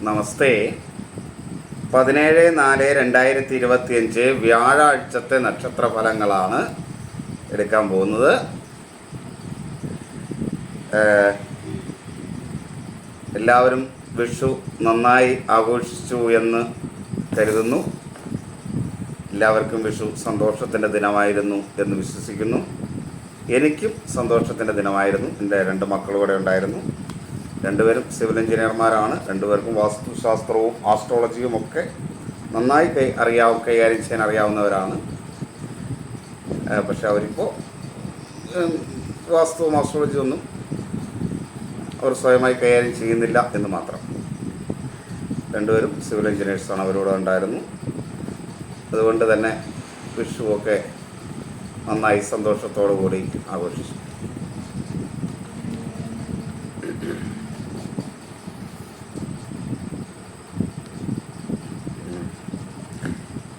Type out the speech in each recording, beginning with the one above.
നമസ്തേ. 17/4/2025 വ്യാഴാഴ്ചത്തെ നക്ഷത്രഫലങ്ങളാണ് എടുക്കാൻ പോകുന്നത്. എല്ലാവരും വിഷു നന്നായി ആഘോഷിച്ചു എന്ന് കരുതുന്നു. എല്ലാവർക്കും വിഷു സന്തോഷത്തിൻ്റെ ദിനമായിരുന്നു എന്ന് വിശ്വസിക്കുന്നു. എനിക്കും സന്തോഷത്തിൻ്റെ ദിനമായിരുന്നു. എൻ്റെ 2 മക്കളും ഉണ്ടായിരുന്നു. രണ്ടുപേരും സിവിൽ എഞ്ചിനീയർമാരാണ്. രണ്ടുപേർക്കും വാസ്തുശാസ്ത്രവും ആസ്ട്രോളജിയും ഒക്കെ നന്നായി കൈകാര്യം ചെയ്യാൻ അറിയാവുന്നവരാണ്. പക്ഷെ അവരിപ്പോൾ വാസ്തുവും ആസ്ട്രോളജിയും ഒന്നും അവർ സ്വയമായി കൈകാര്യം ചെയ്യുന്നില്ല എന്ന് മാത്രം. രണ്ടുപേരും സിവിൽ എഞ്ചിനീയേഴ്സാണ്. അവരോട് ഉണ്ടായിരുന്നു. അതുകൊണ്ട് തന്നെ വിഷുവൊക്കെ നന്നായി സന്തോഷത്തോടു കൂടി ആഘോഷിച്ചു.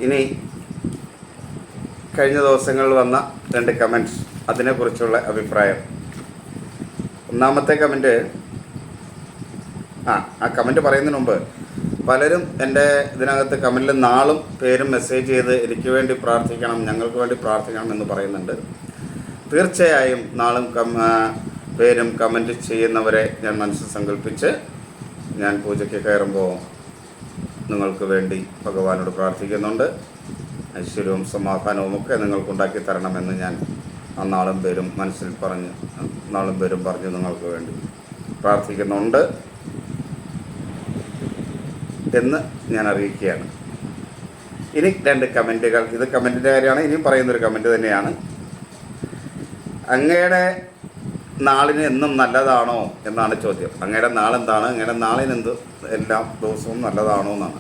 ഇനി കഴിഞ്ഞ ദിവസങ്ങളിൽ വന്ന 2 കമൻറ്റ്സ്, അതിനെക്കുറിച്ചുള്ള അഭിപ്രായം. ഒന്നാമത്തെ കമൻറ്റ്, ആ കമൻറ്റ് പറയുന്നതിന് മുമ്പ് പലരും എൻ്റെ ഇതിനകത്ത് കമൻറ്റിൽ നാളും പേരും മെസ്സേജ് ചെയ്ത് എനിക്ക് വേണ്ടി പ്രാർത്ഥിക്കണം, ഞങ്ങൾക്ക് വേണ്ടി പ്രാർത്ഥിക്കണം എന്ന് പറയുന്നുണ്ട്. തീർച്ചയായും നാളും പേരും കമൻറ്റ് ചെയ്യുന്നവരെ ഞാൻ മനസ്സിൽ സങ്കല്പിച്ച് ഞാൻ പൂജയ്ക്ക് കയറുമ്പോൾ നിങ്ങൾക്ക് വേണ്ടി ഭഗവാനോട് പ്രാർത്ഥിക്കുന്നുണ്ട്. ഐശ്വര്യവും സമാധാനവും ഒക്കെ നിങ്ങൾക്കുണ്ടാക്കി തരണമെന്ന് ഞാൻ നാളും പേരും മനസ്സിൽ പറഞ്ഞ് നിങ്ങൾക്ക് വേണ്ടി പ്രാർത്ഥിക്കുന്നുണ്ട് എന്ന് ഞാൻ അറിയിക്കുകയാണ്. ഇനി 2 കമൻറ്റുകൾ. ഇത് കമൻറ്റിൻ്റെ കാര്യമാണ്. ഇനിയും പറയുന്നൊരു കമൻറ്റ് തന്നെയാണ്. അങ്ങയുടെ നാളിന് എന്നും നല്ലതാണോ എന്നാണ് ചോദ്യം. അങ്ങയുടെ നാളെന്താണ്? അങ്ങയുടെ നാളിനെന്ത് എല്ലാ ദിവസവും നല്ലതാണോ എന്നാണ്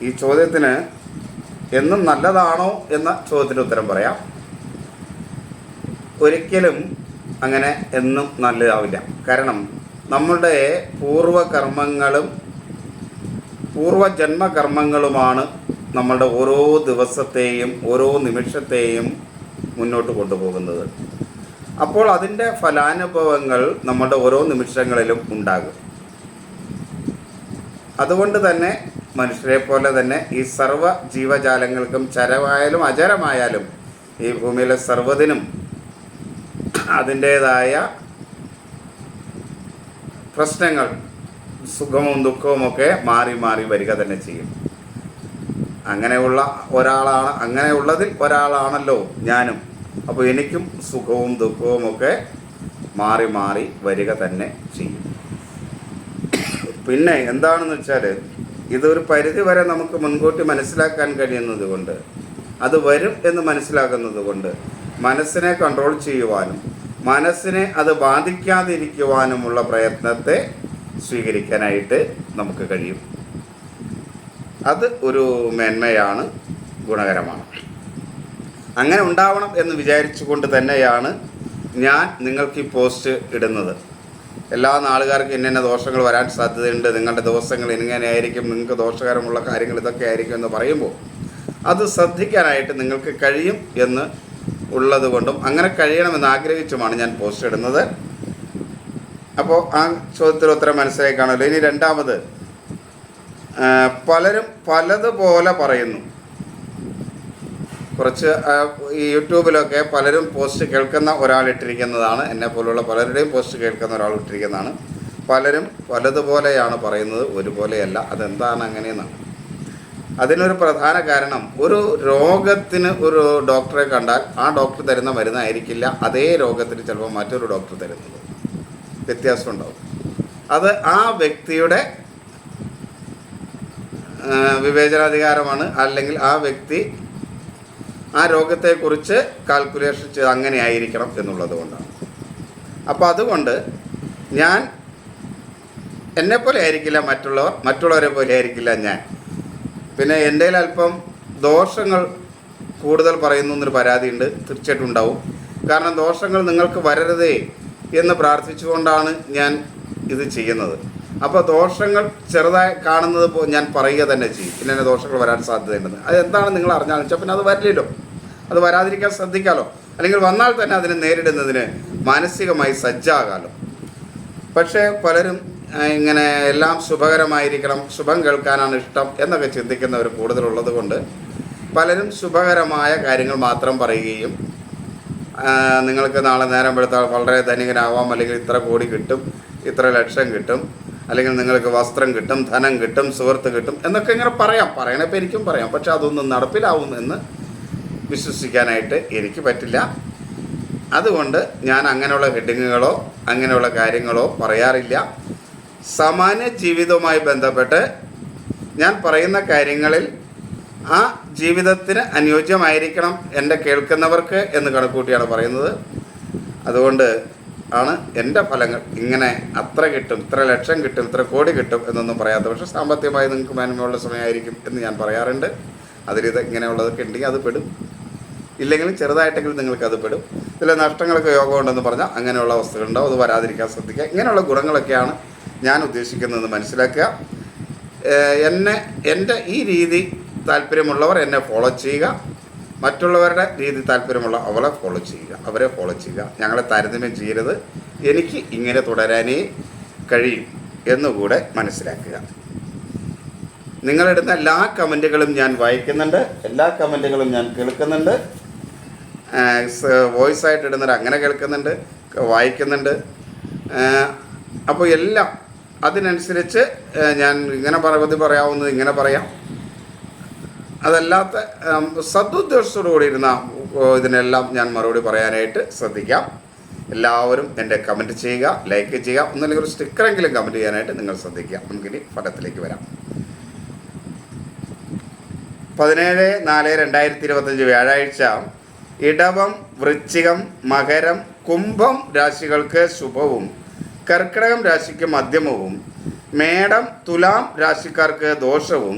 ഈ ചോദ്യത്തിന്. എന്നും നല്ലതാണോ എന്ന ചോദ്യത്തിന് ഉത്തരം പറയാം. ഒരിക്കലും അങ്ങനെ എന്നും നല്ലതാവില്ല. കാരണം നമ്മളുടെ പൂർവജന്മകർമ്മങ്ങളുമാണ് നമ്മളുടെ ഓരോ ദിവസത്തെയും ഓരോ നിമിഷത്തെയും മുന്നോട്ട് കൊണ്ടുപോകുന്നത്. അപ്പോൾ അതിൻ്റെ ഫലാനുഭവങ്ങൾ നമ്മുടെ ഓരോ നിമിഷങ്ങളിലും ഉണ്ടാകും. അതുകൊണ്ട് തന്നെ മനുഷ്യരെ പോലെ തന്നെ ഈ സർവ്വ ജീവജാലങ്ങൾക്കും, ചരമായാലും അചരമായാലും, ഈ ഭൂമിയിലെ സർവ്വതിനും അതിൻ്റേതായ പ്രശ്നങ്ങൾ, സുഖവും ദുഃഖവും ഒക്കെ മാറി മാറി വരിക തന്നെ ചെയ്യും. അങ്ങനെയുള്ളതിൽ ഒരാളാണല്ലോ ഞാനും. അപ്പോൾ എനിക്കും സുഖവും ദുഃഖവും ഒക്കെ മാറി മാറി വരിക തന്നെ ചെയ്യും. പിന്നെ എന്താണെന്ന് വെച്ചാൽ, ഇതൊരു പരിധി വരെ നമുക്ക് മുൻകൂട്ടി മനസ്സിലാക്കാൻ കഴിയുന്നത് കൊണ്ട്, അത് വരും എന്ന് മനസ്സിലാക്കുന്നത് കൊണ്ട് മനസ്സിനെ കൺട്രോൾ ചെയ്യുവാനും മനസ്സിനെ അത് ബാധിക്കാതിരിക്കുവാനുമുള്ള പ്രയത്നത്തെ സ്വീകരിക്കാനായിട്ട് നമുക്ക് കഴിയും. അത് ഒരു മേന്മയാണ്, ഗുണകരമാണ്. അങ്ങനെ ഉണ്ടാവണം എന്ന് വിചാരിച്ചുകൊണ്ട് തന്നെയാണ് ഞാൻ നിങ്ങൾക്ക് ഈ പോസ്റ്റ് ഇടുന്നത്. എല്ലാ നാളുകാർക്കും ഇന്ന ദോഷങ്ങൾ വരാൻ സാധ്യതയുണ്ട്, നിങ്ങളുടെ ദിവസങ്ങൾ ഇങ്ങനെയായിരിക്കും, നിങ്ങൾക്ക് ദോഷകരമുള്ള കാര്യങ്ങൾ ഇതൊക്കെ ആയിരിക്കും എന്ന് പറയുമ്പോൾ അത് ശ്രദ്ധിക്കാനായിട്ട് നിങ്ങൾക്ക് കഴിയും എന്ന് ഉള്ളത് കൊണ്ടും അങ്ങനെ കഴിയണമെന്ന് ആഗ്രഹിച്ചുമാണ് ഞാൻ പോസ്റ്റ് ഇടുന്നത്. അപ്പോൾ ആ ചോദ്യത്തിന് ഉത്തരം മനസ്സിലായി കാണുമല്ലോ. ഇനി രണ്ടാമത്, പലരും പലതുപോലെ പറയുന്നു. കുറച്ച് ഈ യൂട്യൂബിലൊക്കെ പലരും പോസ്റ്റ് കേൾക്കുന്ന ഒരാളിട്ടിരിക്കുന്നതാണ്, എന്നെ പോലുള്ള പലരുടെയും പോസ്റ്റ് കേൾക്കുന്ന ഒരാൾ ഇട്ടിരിക്കുന്നതാണ്. പലരും പലതുപോലെയാണ് പറയുന്നത്, ഒരുപോലെയല്ല. അതെന്താണ് അങ്ങനെയെന്നാണ്. അതിനൊരു പ്രധാന കാരണം, ഒരു രോഗത്തിന് ഒരു ഡോക്ടറെ കണ്ടാൽ ആ ഡോക്ടർ തരുന്ന മരുന്നായിരിക്കില്ല അതേ രോഗത്തിന് ചിലപ്പോൾ മറ്റൊരു ഡോക്ടർ തരുന്നത്. വ്യത്യാസം ഉണ്ടാവും. അത് ആ വ്യക്തിയുടെ വിവേചനാധികാരമാണ്. അല്ലെങ്കിൽ ആ വ്യക്തി ആ രോഗത്തെക്കുറിച്ച് കാൽക്കുലേഷൻ ചെയ്ത് അങ്ങനെ ആയിരിക്കണം എന്നുള്ളത് കൊണ്ടാണ്. അപ്പോൾ അതുകൊണ്ട് ഞാൻ എന്നെപ്പോലെ ആയിരിക്കില്ല മറ്റുള്ളവരെ പോലെ ആയിരിക്കില്ല ഞാൻ. പിന്നെ എൻ്റെ അല്പം ദോഷങ്ങൾ കൂടുതൽ പറയുന്നു എന്നൊരു പരാതിയുണ്ട്. തീർച്ചയായിട്ടും ഉണ്ടാവും. കാരണം ദോഷങ്ങൾ നിങ്ങൾക്ക് വരരുതേ എന്ന് പ്രാർത്ഥിച്ചുകൊണ്ടാണ് ഞാൻ ഇത് ചെയ്യുന്നത്. അപ്പോൾ ദോഷങ്ങൾ ചെറുതായി കാണുന്നത് ഞാൻ പറയുക തന്നെ ചെയ്യും. പിന്നെ ദോഷങ്ങൾ വരാൻ സാധ്യതയുണ്ടെന്ന്. അതെന്താണ് നിങ്ങൾ അറിഞ്ഞാലും വെച്ചാൽ പിന്നെ അത് വരില്ലല്ലോ. അത് വരാതിരിക്കാൻ ശ്രദ്ധിക്കാമല്ലോ. അല്ലെങ്കിൽ വന്നാൽ തന്നെ അതിനെ നേരിടുന്നതിന് മാനസികമായി സജ്ജാകാലോ. പക്ഷേ പലരും ഇങ്ങനെ എല്ലാം ശുഭകരമായിരിക്കണം, ശുഭം കേൾക്കാനാണ് ഇഷ്ടം എന്നൊക്കെ ചിന്തിക്കുന്നവർ കൂടുതലുള്ളത് കൊണ്ട് പലരും ശുഭകരമായ കാര്യങ്ങൾ മാത്രം പറയുകയും നിങ്ങൾക്ക് നാളെ നേരം വെളുത്താൽ വളരെ ധനികനാവാം, അല്ലെങ്കിൽ ഇത്ര കോടി കിട്ടും, ഇത്ര ലക്ഷം കിട്ടും, അല്ലെങ്കിൽ നിങ്ങൾക്ക് വസ്ത്രം കിട്ടും, ധനം കിട്ടും, സുഹൃത്ത് കിട്ടും എന്നൊക്കെ ഇങ്ങനെ പറയണപ്പോൾ എനിക്കും പറയാം. പക്ഷെ അതൊന്നും നടപ്പിലാവും എന്ന് വിശ്വസിക്കാനായിട്ട് എനിക്ക് പറ്റില്ല. അതുകൊണ്ട് ഞാൻ അങ്ങനെയുള്ള ഹെഡിങ്ങുകളോ അങ്ങനെയുള്ള കാര്യങ്ങളോ പറയാറില്ല. സാമാന്യ ജീവിതവുമായി ബന്ധപ്പെട്ട് ഞാൻ പറയുന്ന കാര്യങ്ങളിൽ ആ ജീവിതത്തിന് അനുയോജ്യമായിരിക്കണം എൻ്റെ കേൾക്കുന്നവർക്ക് എന്ന് കണക്കൂട്ടിയാണ് പറയുന്നത്. അതുകൊണ്ട് ആണ് എൻ്റെ ഫലങ്ങൾ ഇങ്ങനെ അത്ര കിട്ടും, ഇത്ര ലക്ഷം കിട്ടും, ഇത്ര കോടി കിട്ടും എന്നൊന്നും പറയാത്ത. പക്ഷേ സാമ്പത്തികമായി നിങ്ങൾക്ക് മേന്മയുള്ള സമയമായിരിക്കും എന്ന് ഞാൻ പറയാറുണ്ട്. അതിലിത് ഇങ്ങനെയുള്ളതൊക്കെ ഉണ്ടെങ്കിൽ അത് പെടും, ഇല്ലെങ്കിലും ചെറുതായിട്ടെങ്കിലും നിങ്ങൾക്ക് അത് പെടും. ചില നഷ്ടങ്ങളൊക്കെ യോഗം ഉണ്ടെന്ന് പറഞ്ഞാൽ അങ്ങനെയുള്ള അവസ്ഥകളുണ്ടാവും, അത് വരാതിരിക്കാൻ ശ്രദ്ധിക്കുക. ഇങ്ങനെയുള്ള ഗുണങ്ങളൊക്കെയാണ് ഞാൻ ഉദ്ദേശിക്കുന്നതെന്ന് മനസ്സിലാക്കുക. എൻ്റെ ഈ രീതി താല്പര്യമുള്ളവർ എന്നെ ഫോളോ ചെയ്യുക, മറ്റുള്ളവരുടെ രീതി താല്പര്യമുള്ള അവരെ ഫോളോ ചെയ്യുക. ഞങ്ങളെ താരതമ്യം ചെയ്യരുത്. എനിക്ക് ഇങ്ങനെ തുടരാനേ കഴിയും എന്നുകൂടെ മനസ്സിലാക്കുക. നിങ്ങളിടുന്ന എല്ലാ കമൻറ്റുകളും ഞാൻ വായിക്കുന്നുണ്ട്, എല്ലാ കമൻറ്റുകളും ഞാൻ കേൾക്കുന്നുണ്ട്. വോയിസ് ആയിട്ട് ഇടുന്നത് അങ്ങനെ കേൾക്കുന്നുണ്ട്, വായിക്കുന്നുണ്ട്. അപ്പോൾ എല്ലാം അതിനനുസരിച്ച് ഞാൻ ഇങ്ങനെ പറയാവുന്നത് ഇങ്ങനെ പറയാം. അതല്ലാത്ത സദുദ്ദേശത്തോടു കൂടി ഇരുന്ന ഇതിനെല്ലാം ഞാൻ മറുപടി പറയാനായിട്ട് ശ്രദ്ധിക്കാം. എല്ലാവരും എൻ്റെ കമൻറ്റ് ചെയ്യുക, ലൈക്ക് ചെയ്യുക, ഒന്നല്ലെങ്കിൽ ഒരു സ്റ്റിക്കറെങ്കിലും കമൻറ്റ് ചെയ്യാനായിട്ട് നിങ്ങൾ ശ്രദ്ധിക്കുക. നമുക്കിനി ഫലത്തിലേക്ക് വരാം. 17/4/2025 വ്യാഴാഴ്ച ഇടവം, വൃശ്ചികം, മകരം, കുംഭം രാശികൾക്ക് ശുഭവും, കർക്കിടകം രാശിക്ക് മധ്യമവും, മേടം, തുലാം രാശിക്കാർക്ക് ദോഷവും,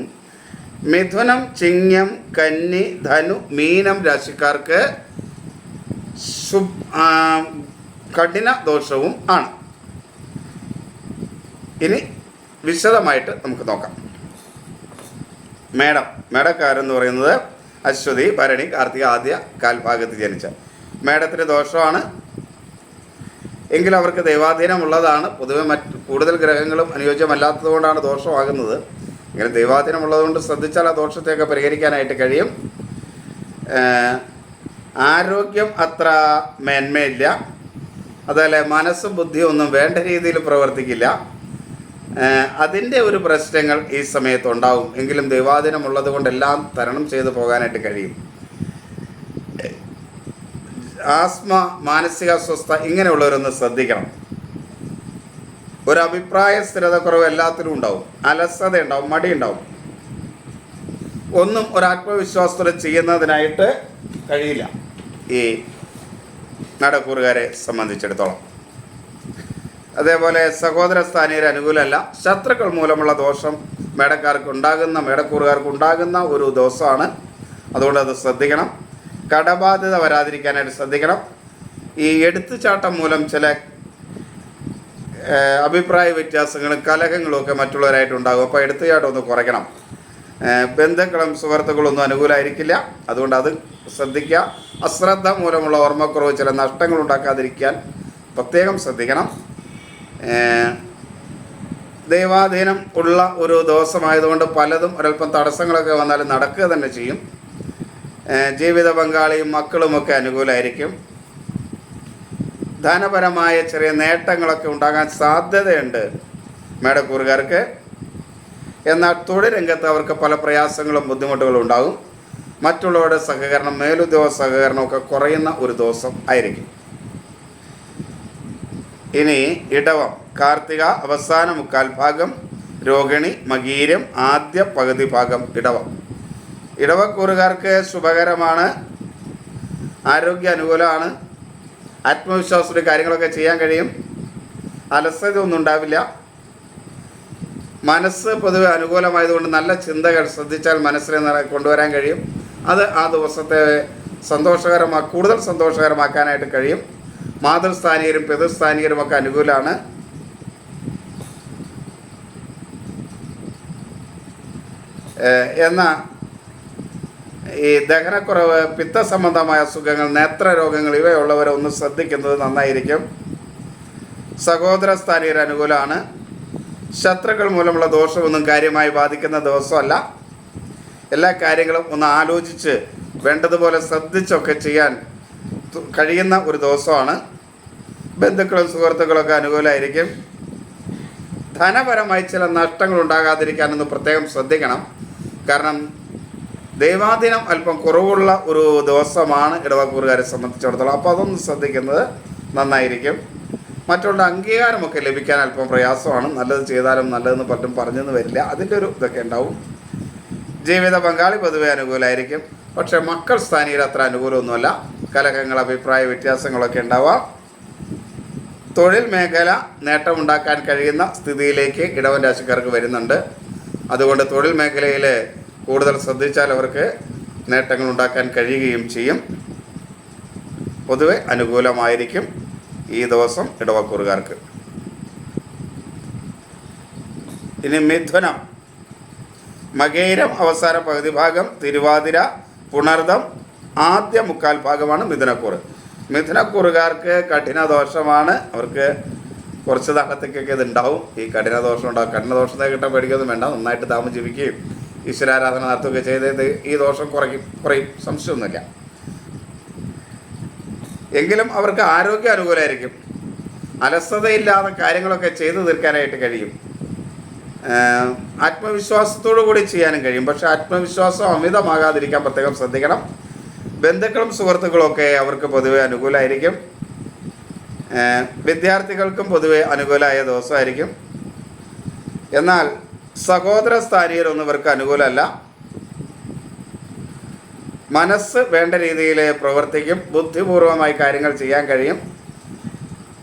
മിഥുനം, ചിങ്ങം, കന്നി, ധനു, മീനം രാശിക്കാർക്ക് കഠിന ദോഷവും ആണ്. ഇനി വിശദമായിട്ട് നമുക്ക് നോക്കാം. മേടക്കാരെന്ന് പറയുന്നത് അശ്വതി, ഭരണി, കാർത്തിക ആദ്യ കാൽഭാഗത്ത് ജനിച്ച മേടത്തിന് ദോഷമാണ്. എങ്കിലും അവർക്ക് ദൈവാധീനമുള്ളതാണ്. പൊതുവെ കൂടുതൽ ഗ്രഹങ്ങളും അനുയോജ്യമല്ലാത്തത് കൊണ്ടാണ് ദോഷമാകുന്നത്. ഇങ്ങനെ ദൈവാധീനമുള്ളതുകൊണ്ട് ശ്രദ്ധിച്ചാൽ ആ ദോഷത്തെയൊക്കെ പരിഹരിക്കാനായിട്ട് കഴിയും. ആരോഗ്യം അത്ര മേന്മയില്ല. അതുപോലെ മനസ്സും ബുദ്ധിയും ഒന്നും വേണ്ട രീതിയിൽ പ്രവർത്തിക്കില്ല. അതിൻ്റെ ഒരു പ്രശ്നങ്ങൾ ഈ സമയത്ത് ഉണ്ടാവും. എങ്കിലും ദൈവാധീനമുള്ളത് കൊണ്ടെല്ലാം തരണം ചെയ്തു പോകാനായിട്ട് കഴിയും. ആസ്മ, മാനസിക അസ്വസ്ഥ ഇങ്ങനെയുള്ളവരൊന്ന് ശ്രദ്ധിക്കണം. ഒരഭിപ്രായ സ്ഥിരതക്കുറവ് എല്ലാത്തിലും ഉണ്ടാവും. അലസത ഉണ്ടാവും, മടി ഉണ്ടാവും. ഒന്നും ഒരാത്മവിശ്വാസത്തോടെ ചെയ്യുന്നതിനായിട്ട് കഴിയില്ല ഈ നടക്കൂറുകാരെ സംബന്ധിച്ചിടത്തോളം. അതേപോലെ സഹോദര സ്ഥാനീയർ അനുകൂലമല്ല. ശത്രുക്കൾ മൂലമുള്ള ദോഷം മേടക്കൂറുകാർക്ക് ഉണ്ടാകുന്ന ഒരു ദോഷമാണ്. അതുകൊണ്ട് അത് ശ്രദ്ധിക്കണം. കടബാധ്യത വരാതിരിക്കാനായിട്ട് ശ്രദ്ധിക്കണം. ഈ എടുത്തുചാട്ടം മൂലം ചില അഭിപ്രായ വ്യത്യാസങ്ങളും കലഹങ്ങളും ഒക്കെ മറ്റുള്ളവരായിട്ടുണ്ടാകും. അപ്പോൾ എടുത്തുചാട്ടം ഒന്ന് കുറയ്ക്കണം. ബന്ധുക്കളും സുഹൃത്തുക്കളും ഒന്നും അനുകൂലമായിരിക്കില്ല. അതുകൊണ്ട് അത് ശ്രദ്ധിക്കുക. അശ്രദ്ധ മൂലമുള്ള ഓർമ്മക്കുറവ് ചില നഷ്ടങ്ങൾ ഉണ്ടാക്കാതിരിക്കാൻ പ്രത്യേകം ശ്രദ്ധിക്കണം. ദൈവാധീനം ഉള്ള ഒരു ദിവസമായതുകൊണ്ട് പലതും ഒരല്പം തടസ്സങ്ങളൊക്കെ വന്നാലും നടക്കുക തന്നെ ചെയ്യും. ജീവിത പങ്കാളിയും മക്കളുമൊക്കെ അനുകൂലമായിരിക്കും. ധനപരമായ ചെറിയ നേട്ടങ്ങളൊക്കെ ഉണ്ടാകാൻ സാധ്യതയുണ്ട് മേടക്കൂറുകാർക്ക്. എന്നാൽ തൊഴിൽ രംഗത്ത് അവർക്ക് പല പ്രയാസങ്ങളും ബുദ്ധിമുട്ടുകളും ഉണ്ടാകും. മറ്റുള്ളവരുടെ സഹകരണം, മേലുദ്യോഗ സഹകരണമൊക്കെ കുറയുന്ന ഒരു ദിവസം ആയിരിക്കും. ഇനി ഇടവം, കാർത്തിക അവസാന മുക്കാൽ ഭാഗം, രോഹിണി, മകീരം ആദ്യ പകുതി ഭാഗം ഇടവം. ഇടവക്കൂറുകാർക്ക് ശുഭകരമാണ്. ആരോഗ്യ അനുകൂലമാണ്. ആത്മവിശ്വാസത്തോടെ കാര്യങ്ങളൊക്കെ ചെയ്യാൻ കഴിയും. അലസത ഒന്നും ഉണ്ടാവില്ല. മനസ്സ് പൊതുവെ അനുകൂലമായതുകൊണ്ട് നല്ല ചിന്തകൾ ശ്രദ്ധിച്ചാൽ മനസ്സിനെ കൊണ്ടുവരാൻ കഴിയും. അത് ആ ദിവസത്തെ കൂടുതൽ സന്തോഷകരമാക്കാനായിട്ട് കഴിയും. മാതൃസ്ഥാനീയരും പിതൃസ്ഥാനീയരും ഒക്കെ അനുകൂലമാണ്. എന്നാൽ ഈ ദഹനക്കുറവ്, പിത്തസംബന്ധമായ അസുഖങ്ങൾ, നേത്രരോഗങ്ങൾ ഇവയുള്ളവരെ ഒന്ന് ശ്രദ്ധിക്കുന്നത് നന്നായിരിക്കും. സഹോദര സ്ഥാനീയർ അനുകൂലമാണ്. ശത്രുക്കൾ മൂലമുള്ള ദോഷമൊന്നും കാര്യമായി ബാധിക്കുന്ന ദിവസമല്ല. എല്ലാ കാര്യങ്ങളും ഒന്ന് ആലോചിച്ച് വേണ്ടതുപോലെ ശ്രദ്ധിച്ചൊക്കെ ചെയ്യാൻ കഴിയുന്ന ഒരു ദിവസമാണ്. ബന്ധുക്കളും സുഹൃത്തുക്കളൊക്കെ അനുകൂലമായിരിക്കും. ധനപരമായി ചില നഷ്ടങ്ങൾ ഉണ്ടാകാതിരിക്കാനൊന്ന് പ്രത്യേകം ശ്രദ്ധിക്കണം. കാരണം ദൈവാധീനം അല്പം കുറവുള്ള ഒരു ദിവസമാണ് ഇടവക്കൂറുകാരെ സംബന്ധിച്ചിടത്തോളം. അപ്പോൾ അതൊന്ന് ശ്രദ്ധിക്കുന്നത് നന്നായിരിക്കും. മറ്റുള്ള അംഗീകാരമൊക്കെ ലഭിക്കാൻ അല്പം പ്രയാസമാണ്. നല്ലത് ചെയ്താലും നല്ലതെന്ന് പലരും പറഞ്ഞെന്ന് വരില്ല. അതിൻ്റെ ഒരു ഇതൊക്കെ ഉണ്ടാവും. ജീവിത പങ്കാളി പൊതുവെ അനുകൂലമായിരിക്കും. പക്ഷേ മക്കൾ സ്ഥാനീയർ അത്ര അനുകൂലമൊന്നുമല്ല. കലഹങ്ങൾ, അഭിപ്രായ വ്യത്യാസങ്ങളൊക്കെ ഉണ്ടാവാം. തൊഴിൽ മേഖല നേട്ടമുണ്ടാക്കാൻ കഴിയുന്ന സ്ഥിതിയിലേക്ക് ഇടവൻ രാശിക്കാർക്ക് വരുന്നുണ്ട്. അതുകൊണ്ട് തൊഴിൽ മേഖലയിൽ കൂടുതൽ ശ്രദ്ധിച്ചാൽ അവർക്ക് നേട്ടങ്ങൾ ഉണ്ടാക്കാൻ കഴിയുകയും ചെയ്യും. പൊതുവെ അനുകൂലമായിരിക്കും ഈ ദിവസം ഇടവക്കൂറുകാർക്ക്. ഇനി മിഥുനം. മകേരം അവസാന പകുതി ഭാഗം, തിരുവാതിര, പുണർദം ആദ്യ മുക്കാൽ ഭാഗമാണ് മിഥുനക്കൂറ്. മിഥുനക്കൂറുകാർക്ക് കഠിന ദോഷമാണ്. അവർക്ക് കുറച്ച് നാളത്തേക്കൊക്കെ ഇതുണ്ടാവും. ഈ കഠിന ദോഷം ഉണ്ടാവും. കഠിന ദോഷത്തെ കിട്ടാൻ പേടിക്കൊന്നും വേണ്ട. നന്നായിട്ട് താമം ജീവിക്കുകയും ഈശ്വരാരാധന നടത്തുകയൊക്കെ ചെയ്തത് ഈ ദോഷം കുറയും, സംശയമൊന്നുമില്ല. എങ്കിലും അവർക്ക് ആരോഗ്യം അനുകൂലമായിരിക്കും. അലസതയില്ലാതെ കാര്യങ്ങളൊക്കെ ചെയ്തു തീർക്കാനായിട്ട് കഴിയും. ആത്മവിശ്വാസത്തോടു കൂടി ചെയ്യാനും കഴിയും. പക്ഷേ ആത്മവിശ്വാസം അമിതമാകാതിരിക്കാൻ പ്രത്യേകം ശ്രദ്ധിക്കണം. ബന്ധുക്കളും സുഹൃത്തുക്കളും ഒക്കെ അവർക്ക് പൊതുവെ അനുകൂലമായിരിക്കും. വിദ്യാർത്ഥികൾക്കും പൊതുവെ അനുകൂലമായ ദിവസമായിരിക്കും. എന്നാൽ സഹോദര സ്ഥാനീയരൊന്നും ഇവർക്ക് അനുകൂലമല്ല. മനസ്സ് വേണ്ട രീതിയിൽ പ്രവർത്തിക്കും. ബുദ്ധിപൂർവമായി കാര്യങ്ങൾ ചെയ്യാൻ കഴിയും.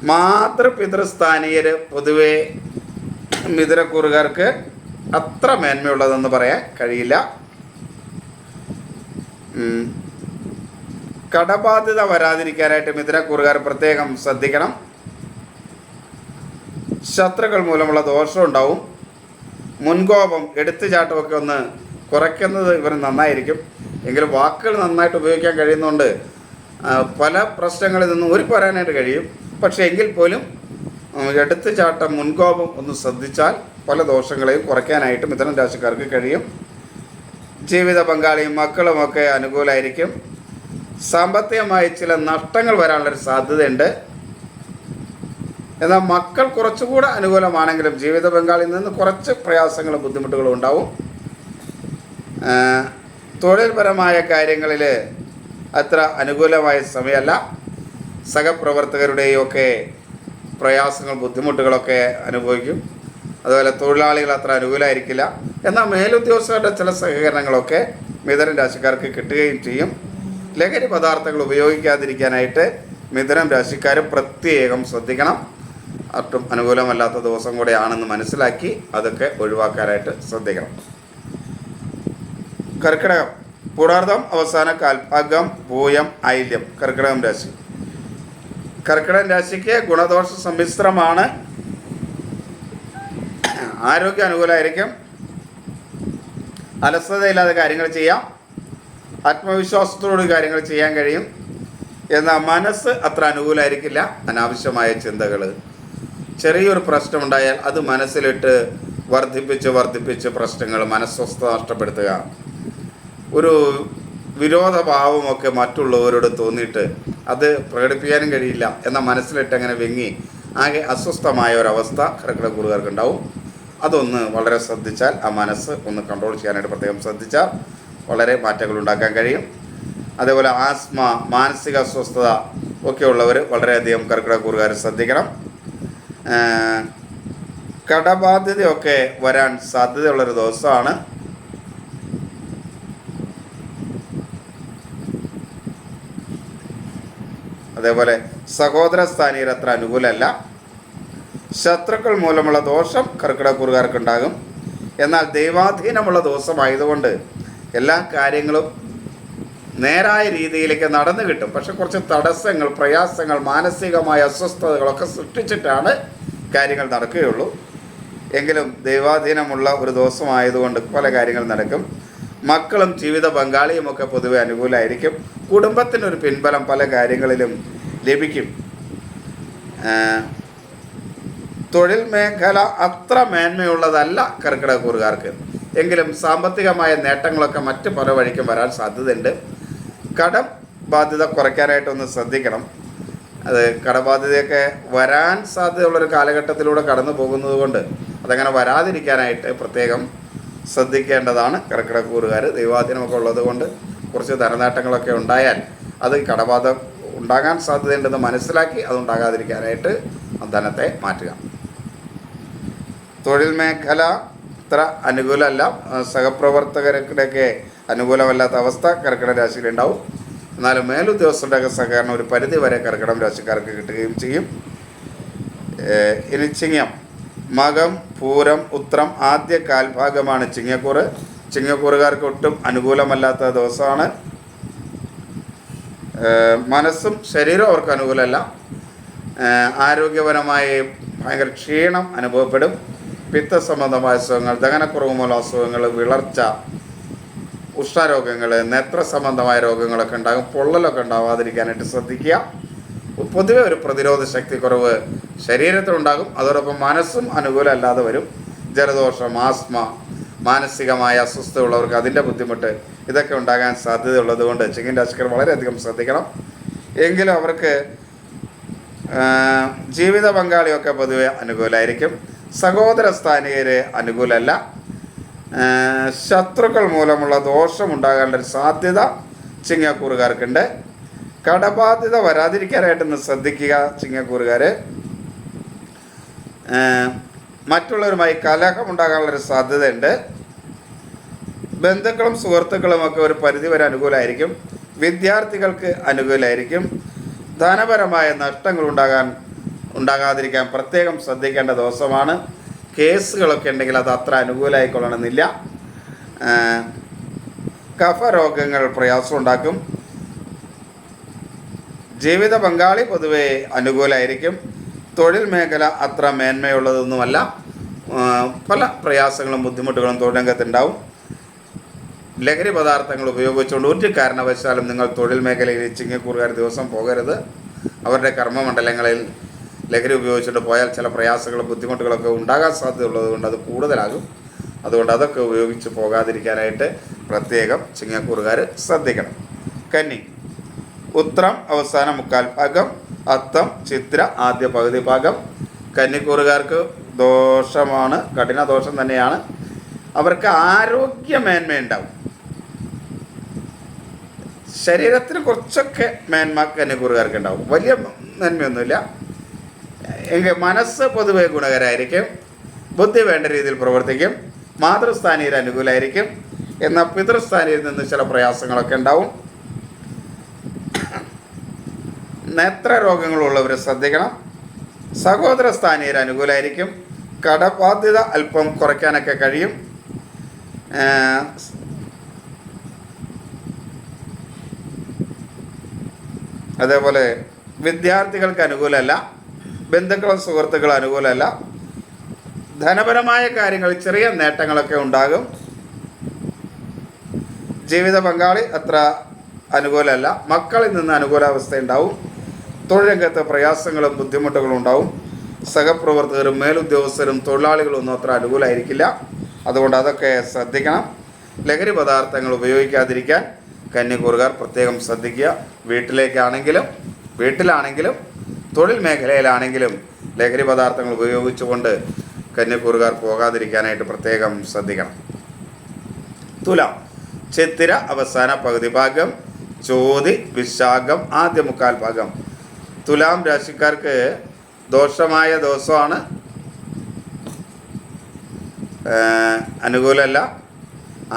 മാതൃപിതൃസ്ഥാനീയർ പൊതുവെ മിഥുനക്കൂറുകാർക്ക് അത്ര മേന്മയുള്ളതെന്ന് പറയാൻ കഴിയില്ല. കടബാധ്യത വരാതിരിക്കാനായിട്ട് മിഥുനക്കൂറുകാർ പ്രത്യേകം ശ്രദ്ധിക്കണം. ശത്രുക്കൾ മൂലമുള്ള ദോഷം ഉണ്ടാവും. മുൻകോപം, എടുത്തുചാട്ടമൊക്കെ ഒന്ന് കുറയ്ക്കുന്നത് ഇവർ നന്നായിരിക്കും. എങ്കിലും വാക്കുകൾ നന്നായിട്ട് ഉപയോഗിക്കാൻ കഴിയുന്നതുകൊണ്ട് പല പ്രശ്നങ്ങളിൽ നിന്നും ഊരിപ്പോരാനായിട്ട് കഴിയും. പക്ഷേ എങ്കിൽ പോലും എടുത്തുചാട്ടം, മുൻകോപം ഒന്ന് ശ്രദ്ധിച്ചാൽ പല ദോഷങ്ങളെയും കുറയ്ക്കാനായിട്ട് മിഥുന രാശിക്കാർക്ക് കഴിയും. ജീവിത പങ്കാളിയും മക്കളുമൊക്കെ അനുകൂലമായിരിക്കും. സാമ്പത്തികമായി ചില നഷ്ടങ്ങൾ വരാനുള്ളൊരു സാധ്യതയുണ്ട്. എന്നാൽ മക്കൾ കുറച്ചുകൂടെ അനുകൂലമാണെങ്കിലും ജീവിത പങ്കാളിയിൽ നിന്ന് കുറച്ച് പ്രയാസങ്ങളും ബുദ്ധിമുട്ടുകളും ഉണ്ടാവും. തൊഴിൽപരമായ കാര്യങ്ങളിൽ അത്ര അനുകൂലമായ സമയമല്ല. സഹപ്രവർത്തകരുടെയും ഒക്കെ പ്രയാസങ്ങൾ, ബുദ്ധിമുട്ടുകളൊക്കെ അനുഭവിക്കും. അതുപോലെ തൊഴിലാളികൾ അത്ര അനുകൂലമായിരിക്കില്ല. എന്നാൽ മേലുദ്യോഗസ്ഥരുടെ ചില സഹകരണങ്ങളൊക്കെ മിഥുനം രാശിക്കാർക്ക് കിട്ടുകയും ചെയ്യും. ലഹരി പദാർത്ഥങ്ങൾ ഉപയോഗിക്കാതിരിക്കാനായിട്ട് മിഥുനം രാശിക്കാർ പ്രത്യേകം ശ്രദ്ധിക്കണം. ഒട്ടും അനുകൂലമല്ലാത്ത ദിവസം കൂടെയാണെന്ന് മനസ്സിലാക്കി അതൊക്കെ ഒഴിവാക്കാനായിട്ട് ശ്രദ്ധിക്കണം. കർക്കിടകം. പുണർദം അവസാന കാൽഭാഗം, പൂയം, ആയില്യം. കർക്കിടകം രാശി. കർക്കിടകം രാശിക്ക് ഗുണദോഷ സമ്മിശ്രമാണ്. ആരോഗ്യം അനുകൂലമായിരിക്കും. അലസതയില്ലാതെ കാര്യങ്ങൾ ചെയ്യാം. ആത്മവിശ്വാസത്തോട് കാര്യങ്ങൾ ചെയ്യാൻ കഴിയും. എന്നാൽ മനസ്സ് അത്ര അനുകൂലമായിരിക്കില്ല. അനാവശ്യമായ ചിന്തകൾ, ചെറിയൊരു പ്രശ്നമുണ്ടായാൽ അത് മനസ്സിലിട്ട് വർദ്ധിപ്പിച്ച് പ്രശ്നങ്ങൾ, മനസ്വസ്ഥത നഷ്ടപ്പെടുത്തുക, ഒരു വിരോധഭാവമൊക്കെ മറ്റുള്ളവരോട് തോന്നിയിട്ട് അത് പ്രകടിപ്പിക്കാനും കഴിയില്ല. എന്നാൽ മനസ്സിലിട്ട് അങ്ങനെ വെങ്ങി ആകെ അസ്വസ്ഥമായ ഒരവസ്ഥ കർക്കിടകക്കൂറുകാർക്ക് ഉണ്ടാവും. അതൊന്ന് വളരെ ശ്രദ്ധിച്ചാൽ, ആ മനസ്സ് ഒന്ന് കൺട്രോൾ ചെയ്യാനായിട്ട് പ്രത്യേകം ശ്രദ്ധിച്ചാൽ വളരെ മാറ്റങ്ങൾ ഉണ്ടാക്കാൻ കഴിയും. അതേപോലെ ആസ്മ, മാനസിക അസ്വസ്ഥത ഒക്കെ ഉള്ളവർ വളരെയധികം കർക്കിടകക്കൂറുകാർ ശ്രദ്ധിക്കണം. കടബാധ്യതയൊക്കെ വരാൻ സാധ്യതയുള്ളൊരു ദിവസമാണ്. അതേപോലെ സഹോദര സ്ഥാനീയർ അത്ര അനുകൂലമല്ല. ശത്രുക്കൾ മൂലമുള്ള ദോഷം കർക്കിടകക്കൂറുകാർക്കുണ്ടാകും. എന്നാൽ ദൈവാധീനമുള്ള ദിവസമായതുകൊണ്ട് എല്ലാ കാര്യങ്ങളും നേരായ രീതിയിലേക്ക് നടന്നു കിട്ടും. പക്ഷെ കുറച്ച് തടസ്സങ്ങൾ, പ്രയാസങ്ങൾ, മാനസികമായ അസ്വസ്ഥതകളൊക്കെ സൃഷ്ടിച്ചിട്ടാണ് കാര്യങ്ങൾ നടക്കുകയുള്ളൂ. എങ്കിലും ദൈവാധീനമുള്ള ഒരു ദിവസമായതുകൊണ്ട് പല കാര്യങ്ങൾ നടക്കും. മക്കളും ജീവിത പങ്കാളിയുമൊക്കെ പൊതുവെ അനുകൂലമായിരിക്കും. കുടുംബത്തിനൊരു പിൻബലം പല കാര്യങ്ങളിലും ലഭിക്കും. തൊഴിൽ മേഖല അത്ര മേന്മയുള്ളതല്ല കർക്കിടകക്കൂറുകാർക്ക്. എങ്കിലും സാമ്പത്തികമായ നേട്ടങ്ങളൊക്കെ മറ്റ് പല വഴിക്കും വരാൻ സാധ്യതയുണ്ട്. കടം ബാധ്യത കുറയ്ക്കാനായിട്ടൊന്ന് ശ്രദ്ധിക്കണം. അത് കടബാധ്യതയൊക്കെ വരാൻ സാധ്യതയുള്ളൊരു കാലഘട്ടത്തിലൂടെ കടന്നു പോകുന്നത് കൊണ്ട് അതങ്ങനെ വരാതിരിക്കാനായിട്ട് പ്രത്യേകം ശ്രദ്ധിക്കേണ്ടതാണ് കർക്കിടകക്കൂറുകാർ. ദൈവാധീനമൊക്കെ ഉള്ളത് കൊണ്ട് കുറച്ച് ധനനേട്ടങ്ങളൊക്കെ ഉണ്ടായാൽ അത് കടബാധ ഉണ്ടാകാൻ സാധ്യതയുണ്ടെന്ന് മനസ്സിലാക്കി അതുണ്ടാകാതിരിക്കാനായിട്ട് ധനത്തെ മാറ്റുക. തൊഴിൽ മേഖല അത്ര അനുകൂലമല്ല. സഹപ്രവർത്തകരുടെയൊക്കെ അനുകൂലമല്ലാത്ത അവസ്ഥ കർക്കിടക രാശിയിലുണ്ടാവും. എന്നാലും മേലുദ്യോഗസ്ഥരുടെയൊക്കെ സഹകരണം ഒരു പരിധി വരെ കർക്കിടകം രാശിക്കാർക്ക് കിട്ടുകയും ചെയ്യും. ഇനി ചിങ്ങം, മകം, പൂരം, ഉത്രം ആദ്യ കാൽഭാഗമാണ് ചിങ്ങക്കൂറ്. ചിങ്ങക്കൂറുകാർക്ക് ഒട്ടും അനുകൂലമല്ലാത്ത ദിവസമാണ്. മനസ്സും ശരീരവും അവർക്ക് അനുകൂലമല്ല. ആരോഗ്യപരമായി ഭയങ്കര ക്ഷീണം അനുഭവപ്പെടും. പിത്തസംബന്ധമായ അസുഖങ്ങൾ, ദഹനക്കുറവ് മൂലം അസുഖങ്ങൾ, വിളർച്ച, ഉഷ്ണരോഗങ്ങൾ, നേത്ര സംബന്ധമായ രോഗങ്ങളൊക്കെ ഉണ്ടാകും. പൊള്ളലൊക്കെ ഉണ്ടാവാതിരിക്കാനായിട്ട് ശ്രദ്ധിക്കുക. പൊതുവെ ഒരു പ്രതിരോധ ശക്തി കുറവ് ശരീരത്തിലുണ്ടാകും. അതോടൊപ്പം മനസ്സും അനുകൂലമല്ലാതെ വരും. ജലദോഷം, ആസ്മ, മാനസികമായ അസ്വസ്ഥതയുള്ളവർക്ക് അതിൻ്റെ ബുദ്ധിമുട്ട് ഇതൊക്കെ ഉണ്ടാകാൻ സാധ്യതയുള്ളത് കൊണ്ട് ചിങ്ങൻ രാശിക്കാർ വളരെയധികം ശ്രദ്ധിക്കണം. എങ്കിലും അവർക്ക് ജീവിത പങ്കാളിയൊക്കെ പൊതുവെ അനുകൂലമായിരിക്കും. സഹോദര സ്ഥാനീയർ അനുകൂലമല്ല. ശത്രുക്കൾ മൂലമുള്ള ദോഷമുണ്ടാകാനുള്ളൊരു സാധ്യത ചിങ്ങക്കൂറുകാർക്കുണ്ട്. കടബാധ്യത വരാതിരിക്കാനായിട്ടൊന്ന് ശ്രദ്ധിക്കുക ചിങ്ങക്കൂറുകാർ. മറ്റുള്ളവരുമായി കലഹം ഉണ്ടാകാനുള്ളൊരു സാധ്യതയുണ്ട്. ബന്ധുക്കളും സുഹൃത്തുക്കളുമൊക്കെ ഒരു പരിധിവരെ അനുകൂലമായിരിക്കും. വിദ്യാർത്ഥികൾക്ക് അനുകൂലമായിരിക്കും. ധനപരമായ നഷ്ടങ്ങൾ ഉണ്ടാകാതിരിക്കാൻ പ്രത്യേകം ശ്രദ്ധിക്കേണ്ട ദിവസമാണ്. കേസുകളൊക്കെ ഉണ്ടെങ്കിൽ അത് അത്ര അനുകൂലമായിക്കൊള്ളണമെന്നില്ല. കഫരോഗങ്ങൾ പ്രയാസം ഉണ്ടാക്കും. ജീവിത പങ്കാളി പൊതുവെ അനുകൂലമായിരിക്കും. തൊഴിൽ മേഖല അത്ര മേന്മയുള്ളതൊന്നുമല്ല. പല പ്രയാസങ്ങളും ബുദ്ധിമുട്ടുകളും തൊഴിൽ രംഗത്തുണ്ടാവും. ലഹരി പദാർത്ഥങ്ങൾ ഉപയോഗിച്ചുകൊണ്ട് ഒരു കാരണവശാലും നിങ്ങൾ തൊഴിൽ മേഖലയിൽ ചിങ്ങക്കൂറുകാർ ദിവസം പോകരുത്. അവരുടെ കർമ്മമണ്ഡലങ്ങളിൽ ലഹരി ഉപയോഗിച്ചിട്ട് പോയാൽ ചില പ്രയാസങ്ങളും ബുദ്ധിമുട്ടുകളൊക്കെ ഉണ്ടാകാൻ സാധ്യതയുള്ളത് കൊണ്ട് അത് കൂടുതലാകും. അതുകൊണ്ട് അതൊക്കെ ഉപയോഗിച്ച് പോകാതിരിക്കാനായിട്ട് പ്രത്യേകം ചിങ്ങക്കൂറുകാർ ശ്രദ്ധിക്കണം. കന്നി, ഉത്രം അവസാന മുക്കാൽ ഭാഗം, അത്തം, ചിത്ര ആദ്യ പകുതി ഭാഗം. കന്നിക്കൂറുകാർക്ക് ദോഷമാണ്, കഠിന ദോഷം തന്നെയാണ്. അവർക്ക് ആരോഗ്യമേന്മയുണ്ടാവും. ശരീരത്തിന് കുറച്ചൊക്കെ മേന്മ കന്നിക്കൂറുകാർക്ക് ഉണ്ടാവും. വലിയ മേന്മയൊന്നുമില്ല. എങ്കിൽ മനസ്സ് പൊതുവെ ഗുണകരമായിരിക്കും. ബുദ്ധി വേണ്ട രീതിയിൽ പ്രവർത്തിക്കും. മാതൃസ്ഥാനീയർ അനുകൂലമായിരിക്കും. എന്നാൽ പിതൃസ്ഥാനീയിൽ നിന്ന് ചില പ്രയാസങ്ങളൊക്കെ ഉണ്ടാവും. നേത്രരോഗങ്ങളുള്ളവർ ശ്രദ്ധിക്കണം. സഹോദര സ്ഥാനീയർ അനുകൂലമായിരിക്കും. കടബാധ്യത അല്പം കുറയ്ക്കാനൊക്കെ കഴിയും. അതേപോലെ വിദ്യാർത്ഥികൾക്ക് അനുകൂലമല്ല. ബന്ധുക്കളും സുഹൃത്തുക്കളും അനുകൂലമല്ല. ധനപരമായ കാര്യങ്ങളിൽ ചെറിയ നേട്ടങ്ങളൊക്കെ ഉണ്ടാകും. ജീവിത പങ്കാളി അത്ര അനുകൂലമല്ല. മക്കളിൽ നിന്ന് അനുകൂലാവസ്ഥ ഉണ്ടാവും. തൊഴിൽ രംഗത്ത് പ്രയാസങ്ങളും ബുദ്ധിമുട്ടുകളും ഉണ്ടാവും. സഹപ്രവർത്തകരും മേലുദ്യോഗസ്ഥരും തൊഴിലാളികളും ഒന്നും അത്ര അനുകൂലമായിരിക്കില്ല. അതുകൊണ്ട് അതൊക്കെ ശ്രദ്ധിക്കണം. ലഹരി പദാർത്ഥങ്ങൾ ഉപയോഗിക്കാതിരിക്കാൻ കന്നിക്കൂറുകാർ പ്രത്യേകം ശ്രദ്ധിക്കുക. വീട്ടിലാണെങ്കിലും തൊഴിൽ മേഖലയിലാണെങ്കിലും ലഹരി പദാർത്ഥങ്ങൾ ഉപയോഗിച്ചുകൊണ്ട് കന്നിക്കൂറുകാർ പോകാതിരിക്കാനായിട്ട് പ്രത്യേകം ശ്രദ്ധിക്കണം. തുലാം, ചിത്തിര അവസാന പകുതി ഭാഗം, ചോതി, വിശാഖം ആദ്യ മുക്കാൽ ഭാഗം. തുലാം രാശിക്കാർക്ക് ദോഷമായ ദിവസമാണ്. അനുകൂലമല്ല.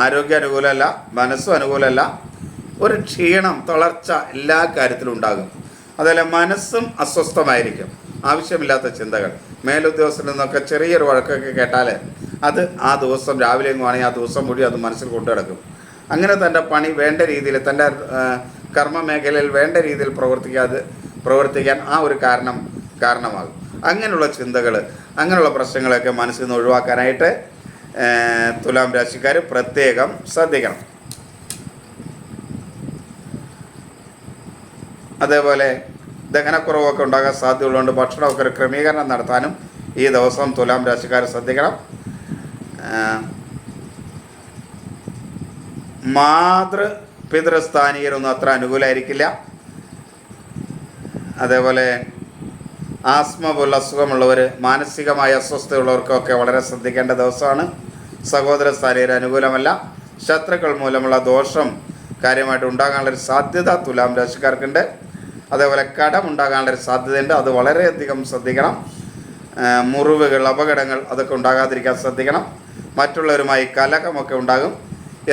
ആരോഗ്യം അനുകൂലമല്ല. മനസ്സും അനുകൂലമല്ല. ഒരു ക്ഷീണം, തളർച്ച എല്ലാ കാര്യത്തിലും ഉണ്ടാകും. അതുപോലെ മനസ്സും അസ്വസ്ഥമായിരിക്കും. ആവശ്യമില്ലാത്ത ചിന്തകൾ, മേലുദ്യോഗസ്ഥരിൽ നിന്നൊക്കെ ചെറിയൊരു വഴക്കൊക്കെ കേട്ടാൽ അത് ആ ദിവസം രാവിലെ എങ്ങുവാണെങ്കിൽ ആ ദിവസം മുഴുവൻ അത് മനസ്സിൽ കൊണ്ടു കിടക്കും. അങ്ങനെ തൻ്റെ പണി വേണ്ട രീതിയിൽ, തൻ്റെ കർമ്മ മേഖലയിൽ വേണ്ട രീതിയിൽ പ്രവർത്തിക്കാൻ ആ ഒരു കാരണമാകും. അങ്ങനെയുള്ള ചിന്തകൾ, അങ്ങനെയുള്ള പ്രശ്നങ്ങളൊക്കെ മനസ്സിൽ നിന്ന് ഒഴിവാക്കാനായിട്ട് തുലാം രാശിക്കാർ പ്രത്യേകം ശ്രദ്ധിക്കണം. അതേപോലെ ദഹനക്കുറവൊക്കെ ഉണ്ടാകാൻ സാധ്യതയുള്ളതുകൊണ്ട് ഭക്ഷണമൊക്കെ ഒരു ക്രമീകരണം നടത്താനും ഈ ദിവസം തുലാം രാശിക്കാർ ശ്രദ്ധിക്കണം. പിതൃസ്ഥാനീയരൊന്നും അത്ര അനുകൂലമായിരിക്കില്ല. അതേപോലെ ആസ്മ പോലുള്ള അസുഖമുള്ളവർ, മാനസികമായ അസ്വസ്ഥതയുള്ളവർക്കൊക്കെ വളരെ ശ്രദ്ധിക്കേണ്ട ദിവസമാണ്. സഹോദര സ്ഥാനീയർ അനുകൂലമല്ല. ശത്രുക്കൾ മൂലമുള്ള ദോഷം കാര്യമായിട്ട് ഉണ്ടാകാനുള്ളൊരു സാധ്യത തുലാം രാശിക്കാർക്കുണ്ട്. അതേപോലെ കടം ഉണ്ടാകാനുള്ളൊരു സാധ്യതയുണ്ട്. അത് വളരെയധികം ശ്രദ്ധിക്കണം. മുറിവുകൾ, അപകടങ്ങൾ അതൊക്കെ ഉണ്ടാകാതിരിക്കാൻ ശ്രദ്ധിക്കണം. മറ്റുള്ളവരുമായി കലഹമൊക്കെ ഉണ്ടാകും.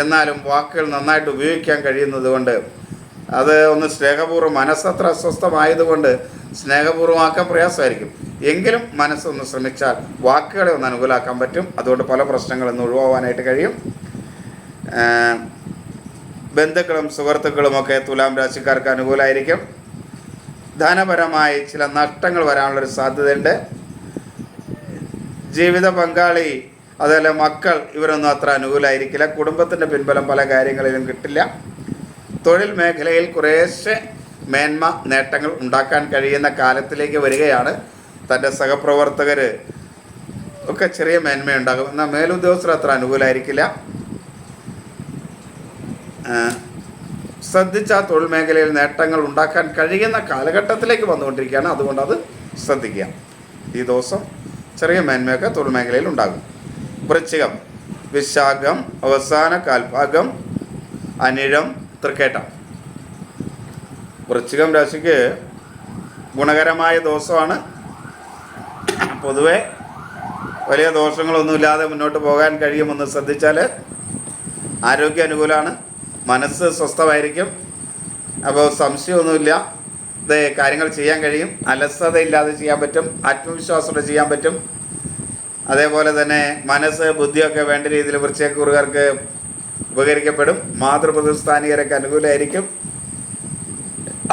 എന്നാലും വാക്കുകൾ നന്നായിട്ട് ഉപയോഗിക്കാൻ കഴിയുന്നത് കൊണ്ട് അത് ഒന്ന് സ്നേഹപൂർവ്വം, മനസ്സത്ര അസ്വസ്ഥമായതുകൊണ്ട് സ്നേഹപൂർവ്വമാക്കാൻ പ്രയാസമായിരിക്കും. എങ്കിലും മനസ്സൊന്ന് ശ്രമിച്ചാൽ വാക്കുകളെ ഒന്ന് അനുകൂലമാക്കാൻ പറ്റും. അതുകൊണ്ട് പല പ്രശ്നങ്ങളിൽ നിന്ന് ഒഴിവാകാനായിട്ട് കഴിയും. ബന്ധുക്കളും സുഹൃത്തുക്കളുമൊക്കെ തുലാം രാശിക്കാർക്ക് അനുകൂലമായിരിക്കും. ധനപരമായി ചില നഷ്ടങ്ങൾ വരാനുള്ളൊരു സാധ്യതയുണ്ട്. ജീവിത പങ്കാളി, അതുപോലെ മക്കൾ, ഇവരൊന്നും അത്ര അനുകൂലമായിരിക്കില്ല. കുടുംബത്തിൻ്റെ പിൻബലം പല കാര്യങ്ങളിലും കിട്ടില്ല. തൊഴിൽ മേഖലയിൽ കുറേശ്ശെ മേന്മ, നേട്ടങ്ങൾ ഉണ്ടാക്കാൻ കഴിയുന്ന കാലത്തിലേക്ക് വരികയാണ്. തൻ്റെ സഹപ്രവർത്തകർ ഒക്കെ ചെറിയ മേന്മയുണ്ടാകും. എന്നാൽ മേലുദ്യോഗസ്ഥർ അത്ര അനുകൂലമായിരിക്കില്ല. ശ്രദ്ധിച്ച തൊഴിൽ മേഖലയിൽ നേട്ടങ്ങൾ ഉണ്ടാക്കാൻ കഴിയുന്ന കാലഘട്ടത്തിലേക്ക് വന്നുകൊണ്ടിരിക്കുകയാണ്. അതുകൊണ്ട് അത് ശ്രദ്ധിക്കുക. ഈ ദിവസം ചെറിയ മേന്മയൊക്കെ തൊഴിൽ മേഖലയിൽ ഉണ്ടാകും. വൃശ്ചികം, വിശാഖം അവസാന കാൽഭാഗം, അനിഴം, തൃക്കേട്ടം. വൃശ്ചികം രാശിക്ക് ഗുണകരമായ ദിവസമാണ്. പൊതുവെ വലിയ ദോഷങ്ങളൊന്നുമില്ലാതെ മുന്നോട്ട് പോകാൻ കഴിയുമെന്ന് ശ്രദ്ധിച്ചാൽ ആരോഗ്യ അനുകൂലമാണ്. മനസ്സ് സ്വസ്ഥമായിരിക്കും. അപ്പോൾ സംശയമൊന്നുമില്ല, ഇത് കാര്യങ്ങൾ ചെയ്യാൻ കഴിയും. അലസതയില്ലാതെ ചെയ്യാൻ പറ്റും. ആത്മവിശ്വാസത്തോടെ ചെയ്യാൻ പറ്റും. അതേപോലെ തന്നെ മനസ്സ്, ബുദ്ധിയൊക്കെ വേണ്ട രീതിയിൽ വൃശ്ചികക്കാർക്ക് ഉപകരിക്കപ്പെടും. മാതൃപിതൃസ്ഥാനീയരൊക്കെ അനുകൂലമായിരിക്കും.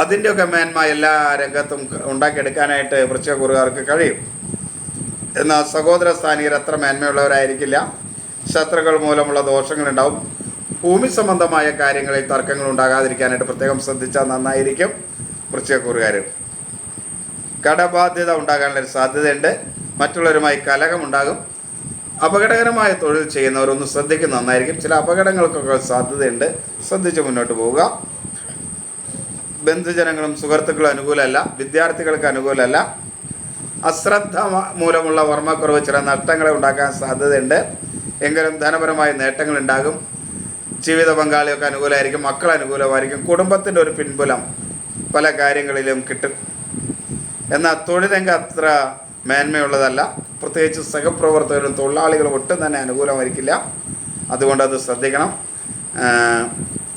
അതിൻ്റെയൊക്കെ മേന്മ എല്ലാ രംഗത്തും ഉണ്ടാക്കിയെടുക്കാനായിട്ട് വൃശ്ചികക്കാർക്ക് കഴിയും. എന്നാൽ സഹോദര സ്ഥാനീയർ അത്ര മേന്മയുള്ളവരായിരിക്കില്ല. ശത്രുക്കൾ മൂലമുള്ള ദോഷങ്ങളുണ്ടാവും. ഭൂമി സംബന്ധമായ കാര്യങ്ങളിൽ തർക്കങ്ങൾ ഉണ്ടാകാതിരിക്കാനായിട്ട് പ്രത്യേകം ശ്രദ്ധിച്ചാൽ നന്നായിരിക്കും. വൃശ്ചികക്കാർ കടബാധ്യത ഉണ്ടാകാനുള്ളൊരു സാധ്യതയുണ്ട്. മറ്റുള്ളവരുമായി കലഹമുണ്ടാകും. അപകടകരമായ തൊഴിൽ ചെയ്യുന്നവരൊന്ന് ശ്രദ്ധിക്കുന്നത് നന്നായിരിക്കും. ചില അപകടങ്ങൾക്കൊക്കെ സാധ്യതയുണ്ട്. ശ്രദ്ധിച്ച് മുന്നോട്ട് പോവുക. ബന്ധുജനങ്ങളും സുഹൃത്തുക്കളും അനുകൂലമല്ല. വിദ്യാർത്ഥികൾക്ക് അനുകൂലമല്ല. അശ്രദ്ധ മൂലമുള്ള ഓർമ്മക്കുറവ് ചില നഷ്ടങ്ങളെ ഉണ്ടാക്കാൻ സാധ്യതയുണ്ട്. എങ്കിലും ധനപരമായ നേട്ടങ്ങൾ ഉണ്ടാകും. ജീവിത പങ്കാളിയൊക്കെ അനുകൂലമായിരിക്കും. മക്കൾ അനുകൂലമായിരിക്കും. കുടുംബത്തിൻ്റെ ഒരു പിൻബലം പല കാര്യങ്ങളിലും കിട്ടും. എന്നാൽ തൊഴിലരംഗം അത്ര മേന്മയുള്ളതല്ല. പ്രത്യേകിച്ച് സഹപ്രവർത്തകരും തൊഴിലാളികളും ഒട്ടും തന്നെ അനുകൂലമായിരിക്കില്ല. അതുകൊണ്ട് അത് ശ്രദ്ധിക്കണം.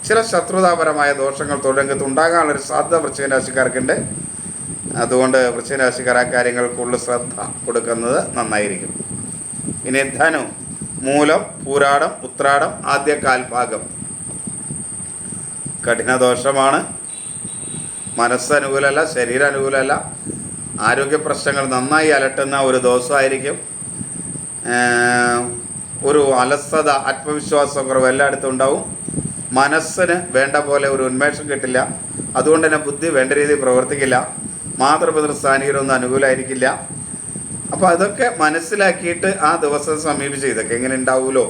ചില ശത്രുതാപരമായ ദോഷങ്ങൾ തൊഴിലരംഗത്ത് ഉണ്ടാകാനുള്ളൊരു സാധ്യത വൃശ്ചിക രാശിക്കാർക്കുണ്ട്. അതുകൊണ്ട് വൃശ്ചിക രാശിക്കാർ ആ കാര്യങ്ങൾ കൂടുതൽ ശ്രദ്ധ കൊടുക്കുന്നത് നന്നായിരിക്കും. ഇനി ധനു, മൂലം, പൂരാടം, ഉത്രാടം ആദ്യ കാൽഭാഗം കഠിനദോഷമാണ്. മനസ്സ് അനുകൂലമല്ല, ശരീരം അനുകൂലമല്ല. ആരോഗ്യ പ്രശ്നങ്ങൾ നന്നായി അലട്ടുന്ന ഒരു ദിവസമായിരിക്കും. ഒരു അലസത, ആത്മവിശ്വാസക്കുറവ് എല്ലായിടത്തും ഉണ്ടാവും. മനസ്സിന് വേണ്ട പോലെ ഒരു ഉന്മേഷം കിട്ടില്ല. അതുകൊണ്ട് തന്നെ ബുദ്ധി വേണ്ട രീതിയിൽ പ്രവർത്തിക്കില്ല. മാതൃപിതൃസ്ഥാനീയരൊന്നും അനുകൂലമായിരിക്കില്ല. അപ്പോൾ അതൊക്കെ മനസ്സിലാക്കിയിട്ട് ആ ദിവസം സമീപിച്ച് ഇതൊക്കെ എങ്ങനെ ഉണ്ടാവുമല്ലോ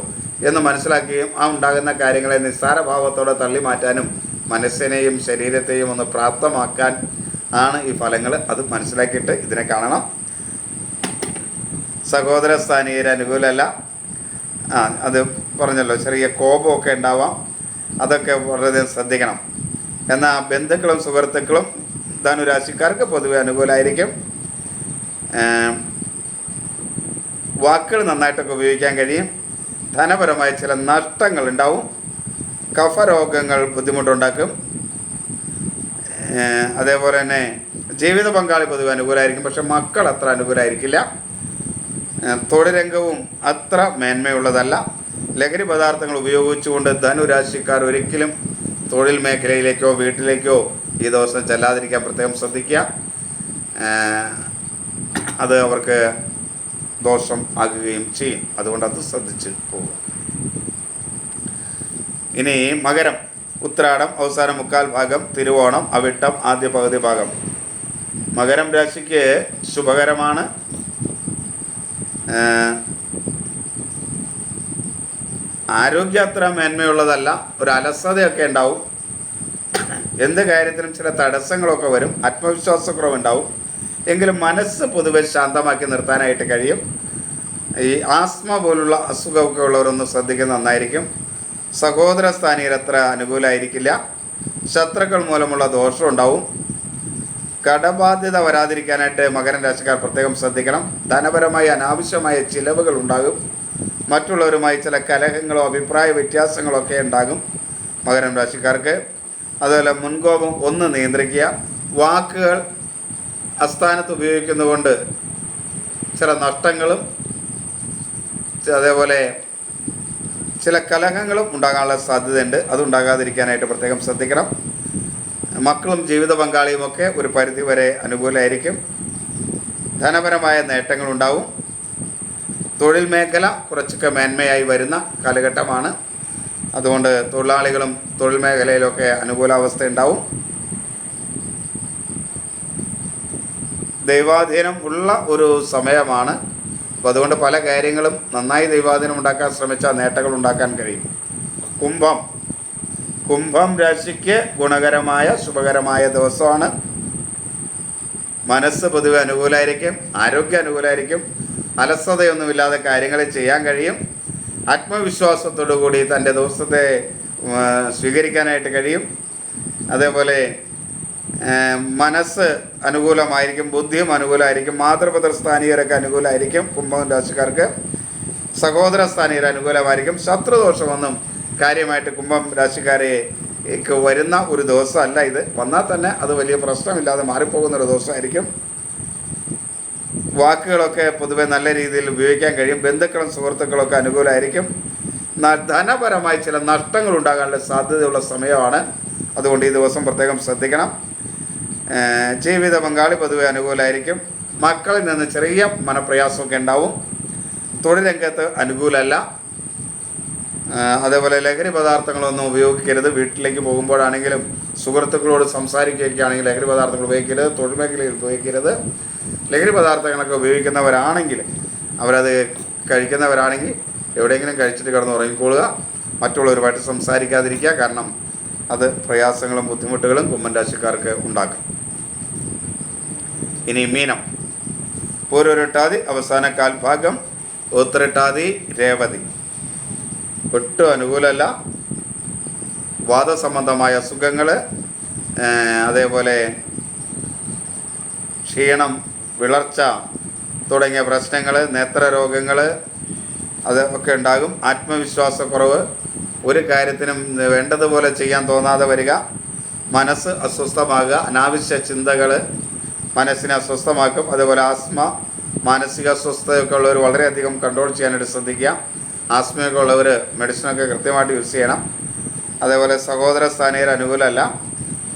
എന്ന് മനസ്സിലാക്കുകയും ആ ഉണ്ടാകുന്ന കാര്യങ്ങളെ നിസ്സാരഭാവത്തോടെ തള്ളി മാറ്റാനും മനസ്സിനെയും ശരീരത്തെയും ഒന്ന് പ്രാപ്തമാക്കാൻ ആണ് ഈ ഫലങ്ങൾ. അത് മനസ്സിലാക്കിയിട്ട് ഇതിനെ കാണണം. സഹോദര സ്ഥാനീയർ അനുകൂലമല്ല. അത് പറഞ്ഞല്ലോ, ചെറിയ കോപമൊക്കെ ഉണ്ടാവാം. അതൊക്കെ വളരെ ശ്രദ്ധിക്കണം. എന്നാൽ ബന്ധുക്കളും സുഹൃത്തുക്കളും ധനുരാശിക്കാർക്ക് പൊതുവെ അനുകൂലമായിരിക്കും. വാക്കുകൾ നന്നായിട്ടൊക്കെ ഉപയോഗിക്കാൻ കഴിയും. ധനപരമായ ചില നഷ്ടങ്ങൾ ഉണ്ടാവും. കഫരോഗങ്ങൾ ബുദ്ധിമുട്ടുണ്ടാക്കും. അതേപോലെ തന്നെ ജീവിത പങ്കാളി പൊതുവെ അനുകൂലമായിരിക്കും. പക്ഷെ മക്കൾ അത്ര അനുകൂലമായിരിക്കില്ല. തൊഴിൽ രംഗവും അത്ര മേന്മയുള്ളതല്ല. ലഹരി പദാർത്ഥങ്ങൾ ഉപയോഗിച്ചുകൊണ്ട് ധനുരാശിക്കാർ ഒരിക്കലും തൊഴിൽ മേഖലയിലേക്കോ വീട്ടിലേക്കോ ഈ ദിവസം ചെല്ലാതിരിക്കാൻ പ്രത്യേകം ശ്രദ്ധിക്കുക. അത് അവർക്ക് ദോഷം ആകുകയും ചെയ്യും. അതുകൊണ്ട് അത് ശ്രദ്ധിച്ച് പോകുക. ഇനി മകരം, ഉത്രാടം അവസാന മുക്കാൽ ഭാഗം, തിരുവോണം, അവിട്ടം ആദ്യ പകുതി ഭാഗം. മകരം രാശിക്ക് ശുഭകരമാണ്. ആരോഗ്യം അത്ര മേന്മയുള്ളതല്ല, ഒരു അലസതയൊക്കെ ഉണ്ടാവും, എന്ത് കാര്യത്തിനും ചില തടസ്സങ്ങളൊക്കെ വരും, ആത്മവിശ്വാസക്കുറവുണ്ടാവും. എങ്കിലും മനസ്സ് പൊതുവെ ശാന്തമാക്കി നിർത്താനായിട്ട് കഴിയും. ഈ ആസ്മ പോലുള്ള അസുഖമൊക്കെ ഉള്ളവരൊന്ന് ശ്രദ്ധിക്കുന്നത് നന്നായിരിക്കും. സഹോദര സ്ഥാനീയർ അത്ര അനുകൂലമായിരിക്കില്ല. ശത്രുക്കൾ മൂലമുള്ള ദോഷം ഉണ്ടാവും. കടബാധ്യത വരാതിരിക്കാനായിട്ട് മകരം രാശിക്കാർ പ്രത്യേകം ശ്രദ്ധിക്കണം. ധനപരമായ അനാവശ്യമായ ചിലവുകൾ ഉണ്ടാകും. മറ്റുള്ളവരുമായി ചില കലഹങ്ങളോ അഭിപ്രായ വ്യത്യാസങ്ങളോ ഒക്കെ ഉണ്ടാകും മകരം രാശിക്കാർക്ക്. അതുപോലെ മുൻകോപം ഒന്ന് നിയന്ത്രിക്കുക. വാക്കുകൾ അസ്ഥാനത്ത് ഉപയോഗിക്കുന്നതുകൊണ്ട് ചില നഷ്ടങ്ങളും അതേപോലെ ചില കലഹങ്ങളും ഉണ്ടാകാനുള്ള സാധ്യതയുണ്ട്. അതുണ്ടാകാതിരിക്കാനായിട്ട് പ്രത്യേകം ശ്രദ്ധിക്കണം. മക്കളും ജീവിത പങ്കാളിയുമൊക്കെ ഒരു പരിധി വരെ അനുകൂലമായിരിക്കും. ധനപരമായ നേട്ടങ്ങളുണ്ടാവും. തൊഴിൽ മേഖല കുറച്ചൊക്കെ മേന്മയായി വരുന്ന കാലഘട്ടമാണ്. അതുകൊണ്ട് തൊഴിലാളികളും തൊഴിൽ മേഖലയിലൊക്കെ അനുകൂലാവസ്ഥ ഉണ്ടാവും. ദൈവാധീനം ഉള്ള ഒരു സമയമാണ്. അപ്പോൾ അതുകൊണ്ട് പല കാര്യങ്ങളും നന്നായി ദൈവാധീനം ഉണ്ടാക്കാൻ ശ്രമിച്ചാൽ നേട്ടങ്ങൾ ഉണ്ടാക്കാൻ കഴിയും. കുംഭം രാശിക്ക് ഗുണകരമായ ശുഭകരമായ ദിവസമാണ്. മനസ്സ് പൊതുവെ അനുകൂലമായിരിക്കും, ആരോഗ്യം അനുകൂലമായിരിക്കും, അലസതയൊന്നുമില്ലാതെ കാര്യങ്ങൾ ചെയ്യാൻ കഴിയും. ആത്മവിശ്വാസത്തോടു കൂടി തൻ്റെ ദിവസത്തെ സ്വീകരിക്കാനായിട്ട് കഴിയും. അതേപോലെ മനസ്സ് അനുകൂലമായിരിക്കും, ബുദ്ധിയും അനുകൂലമായിരിക്കും. മാതൃപിതൃ സ്ഥാനീയരൊക്കെ അനുകൂലമായിരിക്കും. കുംഭം രാശിക്കാർക്ക് സഹോദര സ്ഥാനീയർ അനുകൂലമായിരിക്കും. ശത്രുദോഷമൊന്നും കാര്യമായിട്ട് കുംഭം രാശിക്കാരേക്ക് വരുന്ന ഒരു ദിവസമല്ല ഇത്. വന്നാൽ തന്നെ അത് വലിയ പ്രശ്നമില്ലാതെ മാറിപ്പോകുന്നൊരു ദിവസമായിരിക്കും. വാക്കുകളൊക്കെ പൊതുവെ നല്ല രീതിയിൽ ഉപയോഗിക്കാൻ കഴിയും. ബന്ധുക്കളും സുഹൃത്തുക്കളൊക്കെ അനുകൂലമായിരിക്കും. ധനപരമായി ചില നഷ്ടങ്ങൾ ഉണ്ടാകാനുള്ള സാധ്യതയുള്ള സമയമാണ്. അതുകൊണ്ട് ഈ ദിവസം പ്രത്യേകം ശ്രദ്ധിക്കണം. ജീവിത പങ്കാളി പൊതുവെ അനുകൂലമായിരിക്കും. മക്കളിൽ നിന്ന് ചെറിയ മനപ്രയാസമൊക്കെ ഉണ്ടാവും. തൊഴിൽ രംഗത്ത് അനുകൂലമല്ല. അതേപോലെ ലഹരി പദാർത്ഥങ്ങളൊന്നും ഉപയോഗിക്കരുത്. വീട്ടിലേക്ക് പോകുമ്പോഴാണെങ്കിലും സുഹൃത്തുക്കളോട് സംസാരിക്കുകയൊക്കെ ആണെങ്കിൽ ലഹരി പദാർത്ഥങ്ങൾ ഉപയോഗിക്കരുത്. തൊഴിൽ മേഖലയിൽ ഉപയോഗിക്കരുത്. ലഹരി പദാർത്ഥങ്ങളൊക്കെ ഉപയോഗിക്കുന്നവരാണെങ്കിൽ, അവരത് കഴിക്കുന്നവരാണെങ്കിൽ എവിടെയെങ്കിലും കഴിച്ചിട്ട് കിടന്ന് ഉറങ്ങിക്കൊള്ളുക. മറ്റുള്ളവരുമായിട്ട് സംസാരിക്കാതിരിക്കുക. കാരണം അത് പ്രയാസങ്ങളും ബുദ്ധിമുട്ടുകളും കുംഭം രാശിക്കാർക്ക് ഉണ്ടാക്കും. ഇനി മീനം. പൂരോരുട്ടാതി അവസാന കാൽഭാഗം, ഉത്തരട്ടാതി രേവതി ഒട്ടും അനുകൂലമല്ല. വാദസംബന്ധമായ അസുഖങ്ങൾ, അതേപോലെ ക്ഷീണം, വിളർച്ച തുടങ്ങിയ പ്രശ്നങ്ങൾ, നേത്രരോഗങ്ങൾ അതൊക്കെ ഉണ്ടാകും. ആത്മവിശ്വാസക്കുറവ്, ഒരു കാര്യത്തിനും വേണ്ടതുപോലെ ചെയ്യാൻ തോന്നാതെ വരിക, മനസ്സ് അസ്വസ്ഥമാകുക, അനാവശ്യ ചിന്തകൾ മനസ്സിനെ അസ്വസ്ഥമാക്കും. അതേപോലെ ആസ്മ, മാനസിക അസ്വസ്ഥതയൊക്കെ ഉള്ളവർ വളരെയധികം കൺട്രോൾ ചെയ്യാനായിട്ട് ശ്രദ്ധിക്കുക. ആസ്മയൊക്കെ ഉള്ളവർ മെഡിസിനൊക്കെ കൃത്യമായിട്ട് യൂസ് ചെയ്യണം. അതേപോലെ സഹോദര സ്ഥാനീയർ അനുകൂലമല്ല.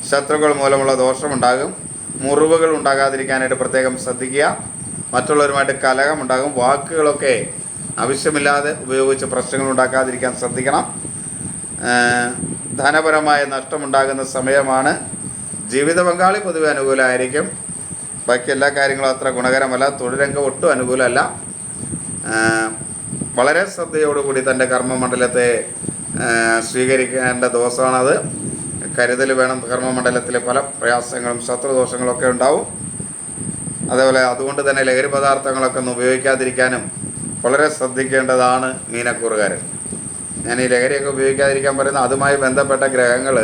ശത്രുക്കൾ മൂലമുള്ള ദോഷമുണ്ടാകും. മുറിവുകൾ ഉണ്ടാകാതിരിക്കാനായിട്ട് പ്രത്യേകം ശ്രദ്ധിക്കുക. മറ്റുള്ളവരുമായിട്ട് കലഹം ഉണ്ടാകും. വാക്കുകളൊക്കെ ആവശ്യമില്ലാതെ ഉപയോഗിച്ച് പ്രശ്നങ്ങൾ ഉണ്ടാക്കാതിരിക്കാൻ ശ്രദ്ധിക്കണം. ധനപരമായ നഷ്ടമുണ്ടാകുന്ന സമയമാണ്. ജീവിത പങ്കാളി പൊതുവെ അനുകൂലമായിരിക്കും. ബാക്കി എല്ലാ കാര്യങ്ങളും അത്ര ഗുണകരമല്ല. തൊഴിൽ രംഗം ഒട്ടും അനുകൂലമല്ല. വളരെ ശ്രദ്ധയോടുകൂടി തൻ്റെ കർമ്മമണ്ഡലത്തെ സ്വീകരിക്കേണ്ട ദിവസമാണത്. കരുതൽ വേണം. കർമ്മമണ്ഡലത്തിലെ പല പ്രയാസങ്ങളും ശത്രുദോഷങ്ങളൊക്കെ ഉണ്ടാവും. അതേപോലെ അതുകൊണ്ട് തന്നെ ലഹരി പദാർത്ഥങ്ങളൊക്കെ ഒന്ന് ഉപയോഗിക്കാതിരിക്കാനും വളരെ ശ്രദ്ധിക്കേണ്ടതാണ് മീനക്കൂറുകാരൻ. ഞാൻ ഈ ലഹരിയൊക്കെ ഉപയോഗിക്കാതിരിക്കാൻ പറയുന്നത് അതുമായി ബന്ധപ്പെട്ട ഗ്രഹങ്ങൾ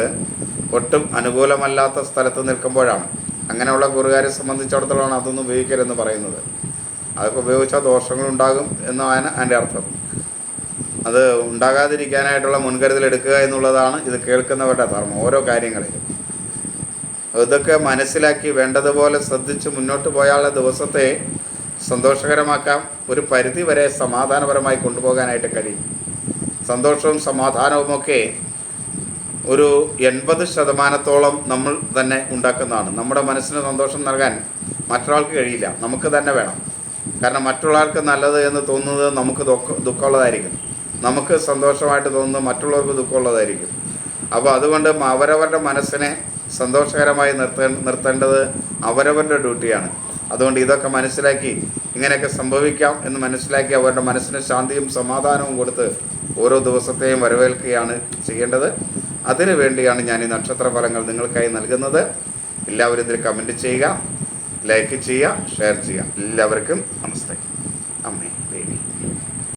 ഒട്ടും അനുകൂലമല്ലാത്ത സ്ഥലത്ത് നിൽക്കുമ്പോഴാണ്. അങ്ങനെയുള്ള കൂറുകാരെ സംബന്ധിച്ചിടത്തോളമാണ് അതൊന്നും ഉപയോഗിക്കരുതെന്ന് പറയുന്നത്. അതൊക്കെ ഉപയോഗിച്ചാൽ ദോഷങ്ങളുണ്ടാകും എന്നാണ് എൻ്റെ അർത്ഥം. അത് ഉണ്ടാകാതിരിക്കാനായിട്ടുള്ള മുൻകരുതൽ എടുക്കുക എന്നുള്ളതാണ് ഇത് കേൾക്കുന്നവരുടെ ധർമ്മം. ഓരോ കാര്യങ്ങളിലും ഇതൊക്കെ മനസ്സിലാക്കി വേണ്ടതുപോലെ ശ്രദ്ധിച്ച് മുന്നോട്ട് പോയാലുള്ള ദിവസത്തെ സന്തോഷകരമാക്കാം. ഒരു പരിധി വരെ സമാധാനപരമായി കൊണ്ടുപോകാനായിട്ട് കഴിയും. സന്തോഷവും സമാധാനവുമൊക്കെ ഒരു 80% നമ്മൾ തന്നെ ഉണ്ടാക്കുന്നതാണ്. നമ്മുടെ മനസ്സിന് സന്തോഷം നൽകാൻ മറ്റൊരാൾക്ക് കഴിയില്ല, നമുക്ക് തന്നെ വേണം. കാരണം മറ്റുള്ളവർക്ക് നല്ലത് എന്ന് തോന്നുന്നത് നമുക്ക് ദുഃഖമുള്ളതായിരിക്കും. നമുക്ക് സന്തോഷമായിട്ട് തോന്നുന്നത് മറ്റുള്ളവർക്ക് ദുഃഖമുള്ളതായിരിക്കും. അപ്പോൾ അതുകൊണ്ട് അവരവരുടെ മനസ്സിനെ സന്തോഷകരമായി നിർത്തേണ്ടത് അവരവരുടെ ഡ്യൂട്ടിയാണ്. അതുകൊണ്ട് ഇതൊക്കെ മനസ്സിലാക്കി ഇങ്ങനെയൊക്കെ സംഭവിക്കാം എന്ന് മനസ്സിലാക്കി അവരുടെ മനസ്സിന് ശാന്തിയും സമാധാനവും കൊടുത്ത് ഓരോ ദിവസത്തെയും വരവേൽക്കുകയാണ് ചെയ്യേണ്ടത്. അതിനു വേണ്ടിയാണ് ഞാൻ ഈ നക്ഷത്രഫലങ്ങൾ നിങ്ങൾക്കായി നൽകുന്നത്. എല്ലാവരും ഇതിൽ കമൻറ്റ് ചെയ്യുക, ലൈക്ക് ചെയ്യുക, ഷെയർ ചെയ്യുക. എല്ലാവർക്കും നമസ്തേ. അമ്മേ ദേവി.